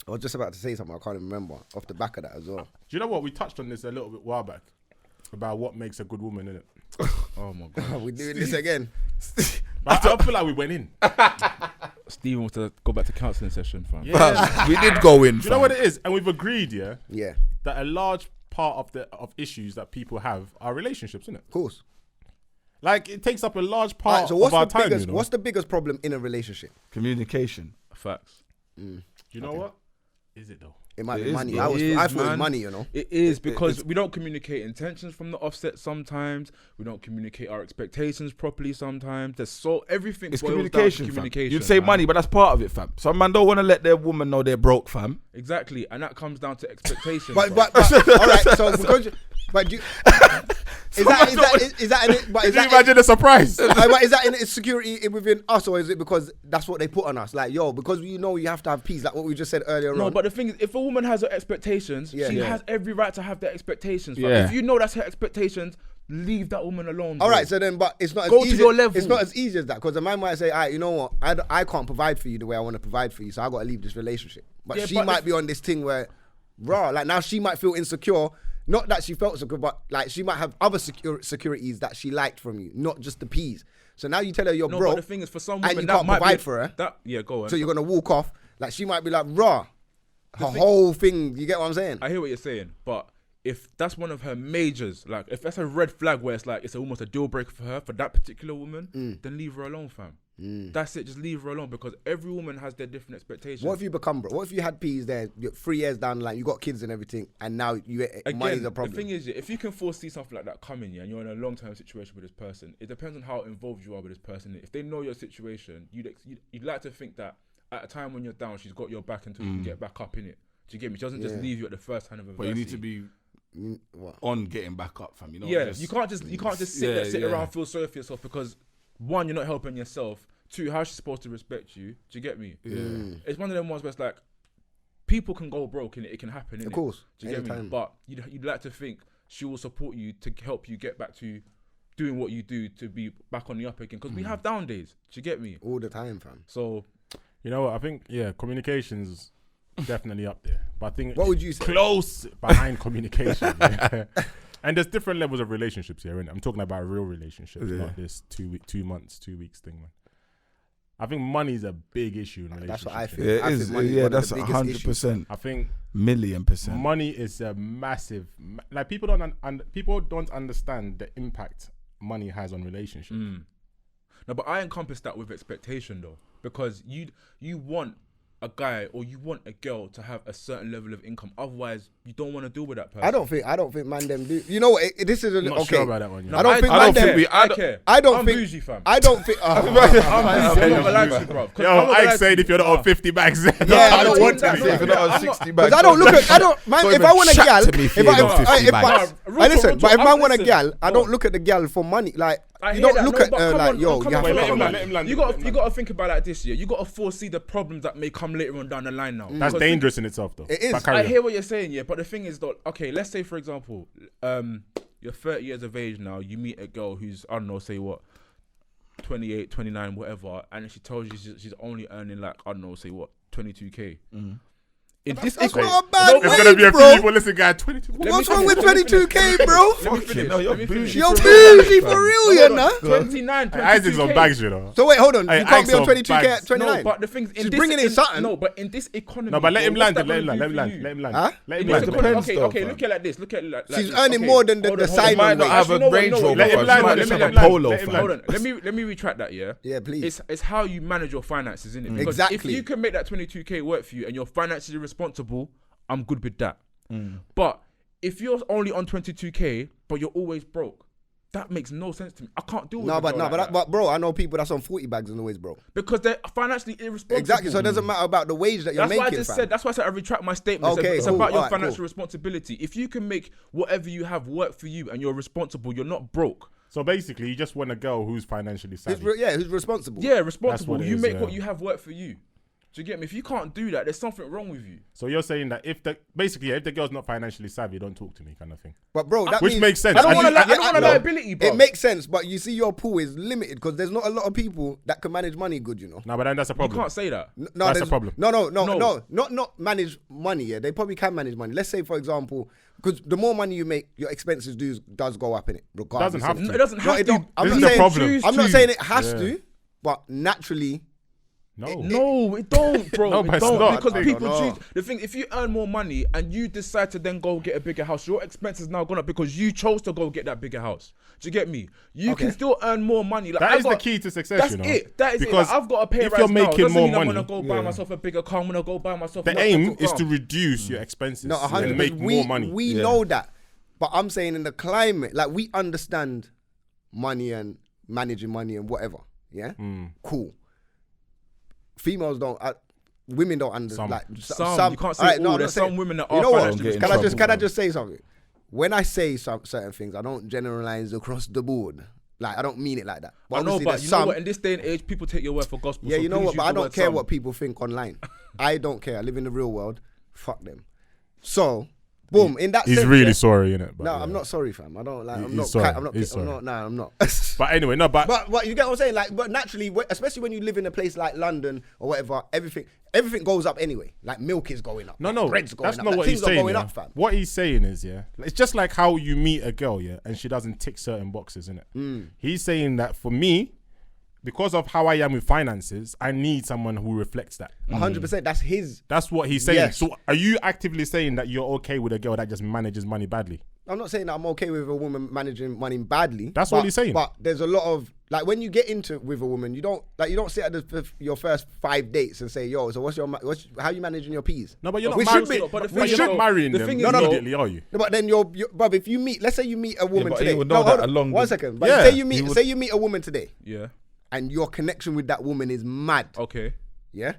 I was just about to say something, I can't even remember. Off the back of that as well. do you know what? We touched on this a little bit while back about what makes a good woman, innit? Oh my god. Are we doing this again? But I don't feel like we went in. Steve wants to go back to counselling session, fam. Yeah. We did go in. Do you know what it is? And we've agreed, yeah, Yeah, that a large part of issues that people have are relationships, innit? of course. Like it takes up a large Alright, part so what's of our the time. biggest? You know? What's the biggest problem in a relationship? Communication. Facts. Do you know what? Is it though? It might It be is, money. bro. I It thought is, it was man. money, you know. It is because it's- we don't communicate intentions from the offset sometimes. We don't communicate our expectations properly sometimes. There's so everything It's boils communication, down to fam. communication. You'd say man. money, but that's part of it, fam. Some man don't want to let their woman know they're broke, fam. Exactly, and that comes down to expectations. But bro. all right. So because but do you, is that in it? But Can is you that imagine the surprise? but is that in insecurity within us, or is it because that's what they put on us? Like, yo, because you know you have to have peace, like what we just said earlier No, on. but the thing is, if a woman has her expectations, Yeah. she Yeah. has every right to have their expectations. fam. Yeah. If you know that's her expectations, leave that woman alone. All bro. right, so then, but it's not Go as to easy. your level. It's not as easy as that because a man might say, "All right, you know what? I can't provide for you the way I want to provide for you, so I got to leave this relationship." But Yeah, she but might if- be on this thing where, raw, like now she might feel insecure. Not that she felt secure, but like she might have other securities that she liked from you, not just the peas. So now you tell her you're No, broke, but the thing is, for some and women, you that can't might provide be, for her. That go on. So you're gonna walk off. Like she might be like, raw, her whole thing. You get what I'm saying? I hear what you're saying, but if that's one of her majors, like if that's a red flag where it's like it's almost a deal breaker for her, for that particular woman, then leave her alone, fam. That's it. Just leave her alone because every woman has their different expectations. What if you become broke? What if you had peas there, you're 3 years down the line, you got kids and everything, and now money's Again, a problem? the thing is, yeah, if you can foresee something like that coming, yeah, and you're in a long-term situation with this person, it depends on how involved you are with this person. If they know your situation, you'd like to think that at a time when you're down, she's got your back until you can get back up in it. Do you get me? She doesn't just leave you at the first hand of adversity. But you need to be What? on getting back up, fam. You know. Yeah, you can't just sit Yeah. around feel sorry for yourself because one, you're not helping yourself. Two, how's she supposed to respect you? Do you get me? Yeah. It's one of them ones where it's like people can go broke and it can happen. Innit? Of course, Do you get me? anytime. But you'd like to think she will support you to help you get back to doing what you do to be back on the up again. Because we have down days. Do you get me? All the time, fam. So You know what? I think communication's definitely up there. But I think What would you say? close behind communication. Yeah. And there's different levels of relationships here, innit? I'm talking about real relationships, Yeah. not this 2 months, 2 weeks thing, man. I think money is a big issue in relationships. That's what I innit? think. Yeah, I it think is. money is Yeah, one of that's the biggest issues. 100%, I think million%. money is a massive. Like people don't understand the impact money has on relationships. No, but I encompass that with expectation though, because you want a guy or you want a girl to have a certain level of income. Otherwise, you don't want to deal with that person. I don't think man them do. You know what? This is I'm not sure about that one. I don't think man them. I don't I'm think. bougie, fam. I don't think. I'm bougie. I'm not gonna lie to you, bro. Yo, I said if you're not on 50 bags, Yeah, I don't want that. If you're not on 60 bags, Because I don't look at. I don't. Man, if I want a gal, listen. But if I want a gal, I don't look at the gal for money. Like you don't look at her like, yo, you have to. let him land. You got to think about it like this year. You got to foresee the problems that may come later on down the line now. That's dangerous in itself, though. It is. I hear what you're saying, yeah, but the thing is, though, okay, let's say, for example, you're 30 years of age now, you meet a girl who's, I don't know, say what, 28, 29, whatever, and she tells you she's only earning like, I don't know, say what, 22K. That's not a bad wage, There's gonna be a few bro. people listening, guy. 22. What's wrong with 22K, bro? You're You're bougie for real, you know. 29, 22K. Isaac's on bags, you know. So wait, hold on. Hey, You can't be on Ike's on 22K at bags. 29. No, but the thing is, She's bringing in something. No, but in this economy. No, but let him bro, land. what's Let that him gonna land. do for Let him you? land. Huh? Let him In this land. economy, depends though, okay, fam. look at it like this. Look at it like She's this. earning Okay, more than hold the on, sign might on not rate. have a Actually, Range Rover. Let him She land, might let just him have a land, Polo, let him fam. land. Hold on, let me retract that. Yeah, Yeah, please. It's how you manage your finances, innit? Because Exactly. if you can make that 22K work for you and you're financially responsible, I'm good with that. But if you're only on 22K but you're always broke, that makes no sense to me. I can't deal with But bro, I know people that's on 40 bags and always broke. because they're financially irresponsible. Exactly. So it doesn't matter about the wage that you're That's making. why I just fam. said. That's why I said I retract my statement. Okay, It's cool. about your Alright, financial cool. responsibility. If you can make whatever you have work for you and you're responsible, you're not broke. So basically, you just want a girl who's financially savvy. Who's responsible? Yeah, responsible. what it You is, make yeah. what you have work for you. Do you get me? If you can't do that, there's something wrong with you. So you're saying that if the girl's not financially savvy, don't talk to me, kind of thing. But bro, that Which means, makes sense. I don't And want you- a liability, bro. It makes sense, but you see your pool is limited because there's not a lot of people that can manage money good, you know. No, but then that's a You problem. can't say that. No, That's there's- a problem. No, No. not manage money. Yeah, they probably can manage money. Let's say, for example, because the more money you make, your expenses does go up in it. Regardless, Doesn't have of to. It doesn't have it to. don't. I'm This not is the saying. problem. I'm not to. saying it has Yeah. to, but naturally, No, it don't, bro. No, It but it's don't, not. because I people don't know. choose. The thing, if you earn more money and you decide to then go get a bigger house, your expenses now gone up because you chose to go get that bigger house. Do you get me? You can still earn more money. Like, That is the key to success, That's you know. it. That is Because it. Like, I've got a pay if rise you're now. making Doesn't more mean I'm money, gonna go buy myself a bigger car. I'm gonna go buy myself. The an aim electric is car. to reduce your expenses no, 100%. and make more money. We know that, but I'm saying in the climate, like we understand money and managing money and whatever. Yeah, cool. Females don't. Women don't understand. Like Some. You can't say alright, all. no, I'm There's not saying- some women that You are know what? financially Can I responsible. just say something? When I say certain things, I don't generalize across the board. Like I don't mean it like that. I know, obviously but there's you some. know what? In this day and age, people take your word for gospel. Yeah, so you know please what? use But I the don't word care some. what people think online. I don't care. I live in the real world. Fuck them. So, boom. In that He's sense, really yeah. sorry, innit? But No, yeah. I'm not sorry, fam. I don't like. I'm He's not. sorry. I'm not. He's I'm sorry. not. Nah, I'm not. But anyway, no, but But you get what I'm saying? Like, but naturally, especially when you live in a place like London or whatever, everything goes up anyway. Like milk is going up. no, bread's going that's up. not Like, what he's things are saying. going Yeah. up, fam. What he's saying is, yeah, it's just like how you meet a girl, yeah, and she doesn't tick certain boxes, innit? He's saying that for me, because of how I am with finances, I need someone who reflects that. 100%. That's his. That's what he's saying. Yes. So are you actively saying that you're okay with a girl that just manages money badly? I'm not saying that I'm okay with a woman managing money badly. That's what he's saying. But there's a lot of like when you get into it with a woman, you don't sit at your first 5 dates and say, "Yo, so how you managing your peas?" No, but you're not We married. should be- but the But thing you're is, not marrying the them thing is, immediately, are you? No, but then bruv, if you meet, let's say you meet a woman but he today. would know hold that on, along one the- second. But Yeah, say he would- you meet a woman today, Yeah. and your connection with that woman is mad. Okay. Yeah.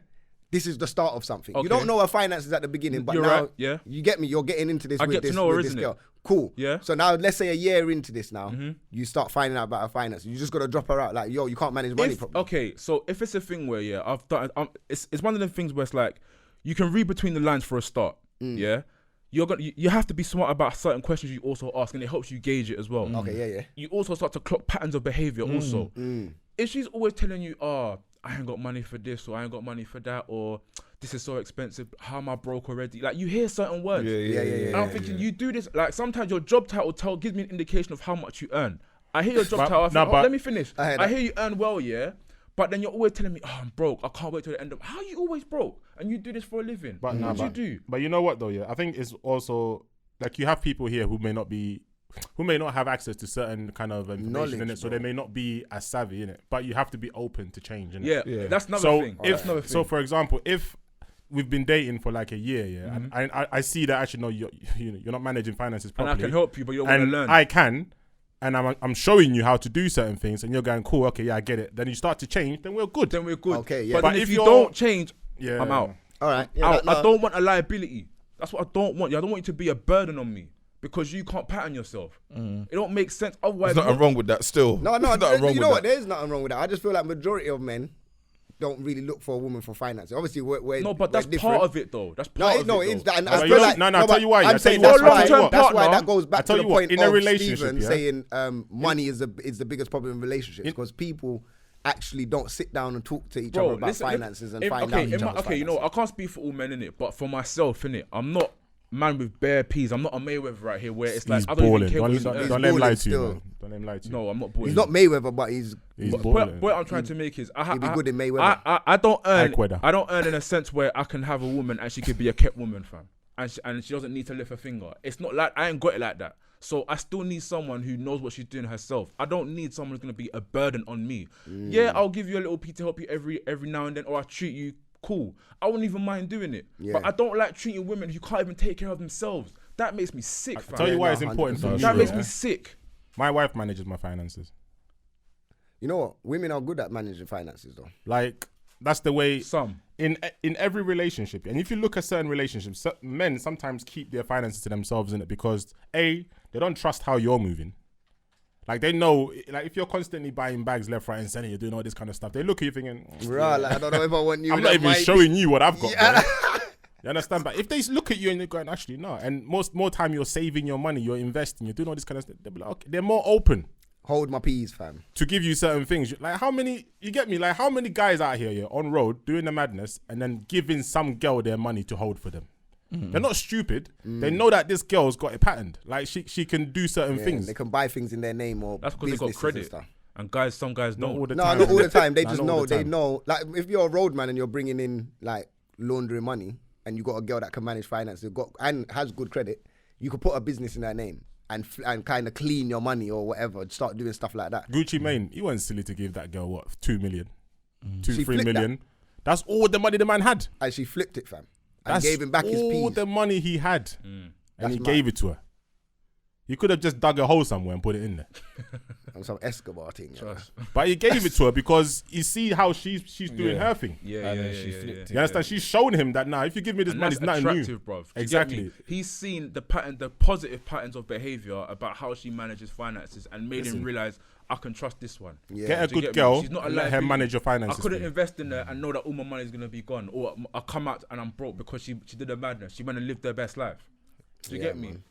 This is the start of something. Okay. You don't know her finances at the beginning, but You're now right, yeah. you get me. You're getting into this I with get to this, know her, with this isn't it? girl. Cool. Yeah. So now let's say a year into this now, you start finding out about her finances. You just gotta drop her out. Like, yo, you can't manage money properly. Okay, so if it's a thing where I've done, it's one of them things where it's like you can read between the lines for a start. Yeah. You have to be smart about certain questions you also ask, and it helps you gauge it as well. Okay, yeah. You also start to clock patterns of behavior also. If she's always telling you, I ain't got money for this, or I ain't got money for that, or this is so expensive, how am I broke already? Like, you hear certain words. Yeah. I'm thinking, you do this, like, sometimes your job title gives me an indication of how much you earn. I hear your job title, I think, let me finish. I hear you earn well, yeah, but then you're always telling me, I'm broke, I can't wait till the end of, how are you always broke? And you do this for a living. But what do you do? But you know what though, yeah? I think it's also like you have people here who may not be who may not have access to certain kind of information in it, so bro. they may not be as savvy in it. But you have to be open to change. Innit? Yeah, that's another thing. So for example, if we've been dating for like a year, and I see that actually no, you're not managing finances properly, and I can help you, but you don't want to learn. I can. And I'm showing you how to do certain things, and you're going, cool, okay, yeah, I get it. Then you start to change, then we're good. Okay, yeah. But if you don't change, I'm out. All right. I don't want a liability. That's what I don't want. I don't want you to be a burden on me because you can't pattern yourself. It don't make sense. Otherwise, There's nothing wrong with that still. No, There's nothing wrong you with know what? that. There's nothing wrong with that. I just feel like majority of men don't really look for a woman for finances. Obviously, we're no, but that's different. part of it though. That's part of it. No, it's that. And I No, feel like, I'll tell you why. I'm I'll saying tell you that's what. why that goes back to the point in a of relationship, Stephen yeah? saying money is the biggest problem in relationships because people actually don't sit down and talk to each other about finances and find out each other's okay, you know, I can't speak for all men in it, but for myself in it, I'm not man with bare peas. I'm not a Mayweather right here where it's like He's I don't balling. even care. Don't let him lie to you, man. Don't let him lie to you. No, I'm not balling. He's not Mayweather, but he's balling. What I'm trying to make is he'd be good in Mayweather. I don't earn. Mayweather. I don't earn in a sense where I can have a woman and she could be a kept woman, fam, and she doesn't need to lift a finger. It's not like I ain't got it like that. So I still need someone who knows what she's doing herself. I don't need someone who's gonna be a burden on me. Yeah, I'll give you a little P to help you every now and then, or I treat you cool. I wouldn't even mind doing it. Yeah. But I don't like treating women who can't even take care of themselves. That makes me sick, fam. I'll tell you why it's important for you. That makes me sick. My wife manages my finances. You know what? Women are good at managing finances, though. Like, that's the way. Some. In every relationship, and if you look at certain relationships, men sometimes keep their finances to themselves in it because they don't trust how you're moving. Like they know, like if you're constantly buying bags left, right, and center, you're doing all this kind of stuff. They look at you thinking, Right, like, I don't know if I want you. I'm not even showing you what I've got. Bro. You understand? But if they look at you and they're going, actually, no. And more time you're saving your money, you're investing, you're doing all this kind of stuff. They'll be like, okay, they're more open. Hold my peas, fam. To give you certain things. Like how many, you get me? Like how many guys out here, on road doing the madness and then giving some girl their money to hold for them? They're not stupid. They know that this girl's got it patterned. Like she can do certain things. They can buy things in their name or that's because they got credit. And some guys don't. Not all the no, time. not all the time. They just Not all know. the They time. know. Like if you're a roadman and you're bringing in like laundering money and you got a girl that can manage finance, and has good credit, you could put a business in their name and kind of clean your money or whatever. Start doing stuff like that. Gucci Mane, he wasn't silly to give that girl what 2 million, 3 flipped million. That's all the money the man had. And she flipped it, fam. And That's gave him back his all peas. the money he had, and That's he mad. gave it to her. He could have just dug a hole somewhere and put it in there, On some Escobar thing. but he gave it to her because you see how she's doing her thing. She flipped You understand? She's shown him that now if you give me this And money, that's it's nothing new. attractive, bruv. Do you Exactly. get me? He's seen the positive patterns of behavior about how she manages finances and made him realize I can trust this one. Yeah. Get a Do you good get me? girl She's not a and let her liability. manage your I finances. couldn't for you. invest in her and know that all my money is gonna be gone, or I come out and I'm broke because she did a madness. She went and lived her best life. Do you get me? Man.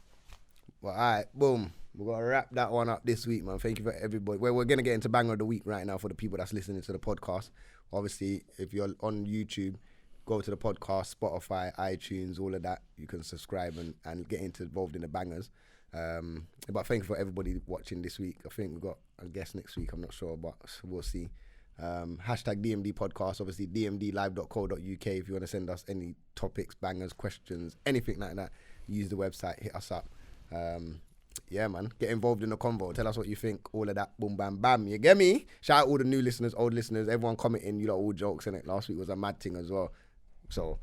Well, all right, boom. We're going to wrap that one up this week, man. Thank you for everybody. We're going to get into Banger of the Week right now for the people that's listening to the podcast. Obviously, if you're on YouTube, go to the podcast, Spotify, iTunes, all of that. You can subscribe and get involved in the bangers. But thank you for everybody watching this week. I think we've got a guest next week. I'm not sure, but we'll see. Hashtag DMD podcast, obviously dmdlive.co.uk if you want to send us any topics, bangers, questions, anything like that. Use the website, hit us up. Yeah, man. Get involved in the convo. Tell us what you think. All of that. Boom, bam, bam. You get me? Shout out all the new listeners, old listeners, everyone commenting. You lot all jokes, innit? Last week was a mad thing as well. So...